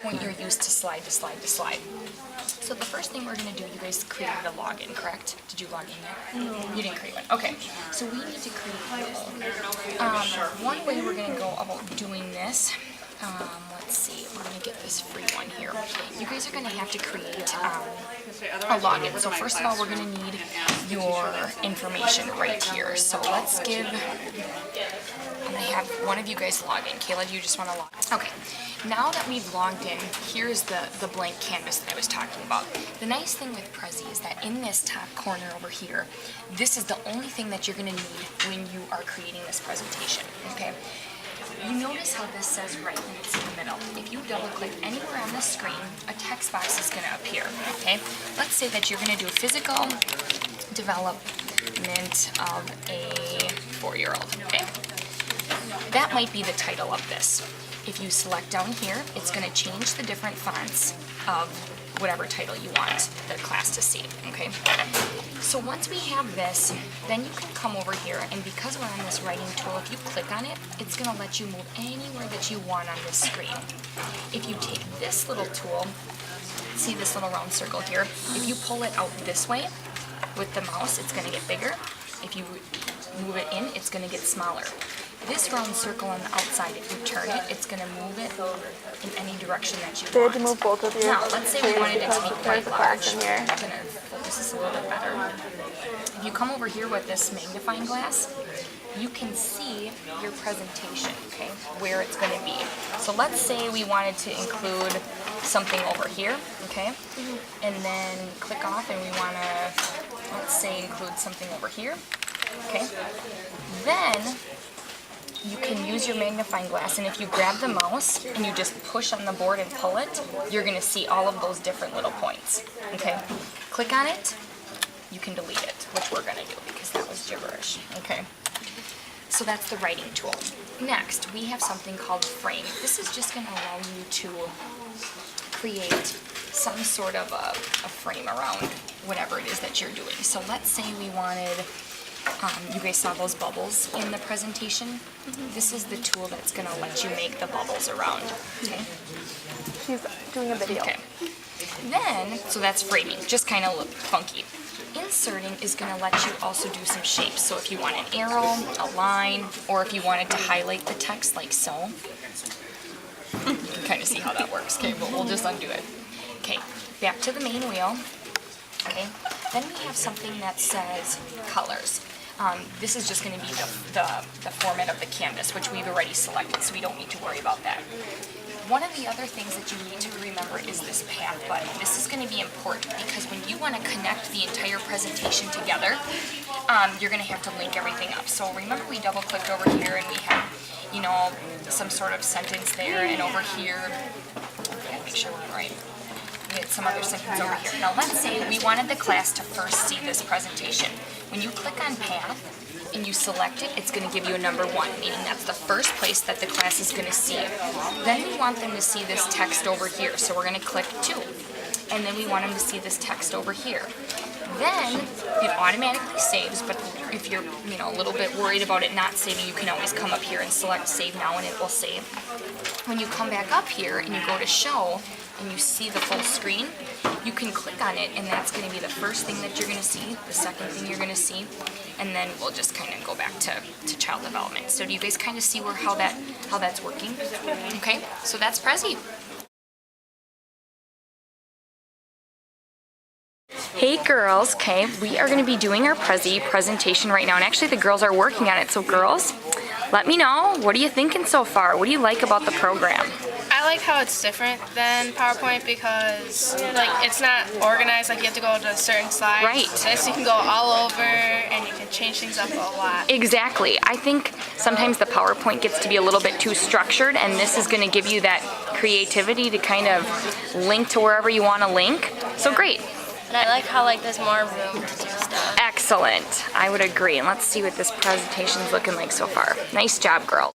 Point you're used to slide to slide to slide. So the first thing we're going to do, you guys created a login, correct? Did you log in yet? No. You didn't create one. Okay. So we need to create one way we're going to go about doing this. Let's see. We're going to get this free one here. You guys are going to have to create a login. So first of all, we're going to need your information right here. So let's give... I'm going to have one of you guys log in. Kayla, do you just want to log in? Okay. Now that we've logged in, here's the blank canvas that I was talking about. The nice thing with Prezi is that in this top corner over here, this is the only thing that you're going to need when you are creating this presentation, okay? You notice how this says right and it's in the middle. If you double click anywhere on the screen, a text box is going to appear, okay? Let's say that you're going to do physical development of a 4-year-old, okay? That might be the title of this. If you select down here, it's going to change the different fonts of whatever title you want the class to see, okay? So once we have this, then you can come over here, and because we're on this writing tool, if you click on it, it's going to let you move anywhere that you want on this screen. If you take this little tool, see this little round circle here, if you pull it out this way with the mouse, it's going to get bigger. If you move it in, it's going to get smaller. This round circle on the outside, if you turn it, it's going to move it in any direction that you want. They had to move both of your. Now, let's say we wanted it to be quite large. In here. I'm going to focus this a little bit better. If you come over here with this magnifying glass, you can see your presentation, okay, where it's going to be. So let's say we wanted to include something over here, okay, and then click off and we want to, let's say, include something over here, okay. Then you can use your magnifying glass, and if you grab the mouse and you just push on the board and pull it, you're going to see all of those different little points, okay. Click on it, you can delete it, which we're going to do because that was gibberish, okay. So that's the writing tool. Next, we have something called frame. This is just going to allow you to create some sort of a frame around whatever it is that you're doing. So let's say we wanted, you guys saw those bubbles in the presentation? This is the tool that's going to let you make the bubbles around. Okay. She's doing a video. Okay. Then, so that's framing, just kind of look funky. Inserting is going to let you also do some shapes. So if you want an arrow, a line, or if you wanted to highlight the text like so, you can kind of see how that works. Okay, but we'll just undo it. Okay, back to the main wheel. Okay, then we have something that says colors. This is just going to be the format of the canvas, which we've already selected, so we don't need to worry about that. One of the other things that you need to remember is this path button. This is going to be important because when you want to connect the entire presentation together, you're going to have to link everything up. So remember we double clicked over here and we have, you know, some sort of sentence there, and over here, make sure we're right. We had some other sentence over here. Now let's say we wanted the class to first see this presentation. When you click on path and you select it, it's going to give you a number 1, meaning that's the first place that the class is going to see it. Then we want them to see this text over here, so we're going to click 2. And then we want them to see this text over here. Then it automatically saves, but if you're a little bit worried about it not saving, you can always come up here and select save now and it will save. When you come back up here and you go to show and you see the full screen, you can click on it and that's going to be the first thing that you're going to see, the second thing you're going to see, and then we'll just kind of go back to child development. So do you guys kind of see how that's working? Okay, so that's Prezi. Hey girls, okay, we are going to be doing our Prezi presentation right now, and actually the girls are working on it. So girls, let me know, what are you thinking so far? What do you like about the program? I like how it's different than PowerPoint because it's not organized, like you have to go to a certain slide. Right. This you can go all over and you can change things up a lot. Exactly. I think sometimes the PowerPoint gets to be a little bit too structured, and this is going to give you that creativity to kind of link to wherever you want to link. So great. And I like how there's more room to do stuff. Excellent. I would agree. And let's see what this presentation is looking like so far. Nice job, girl.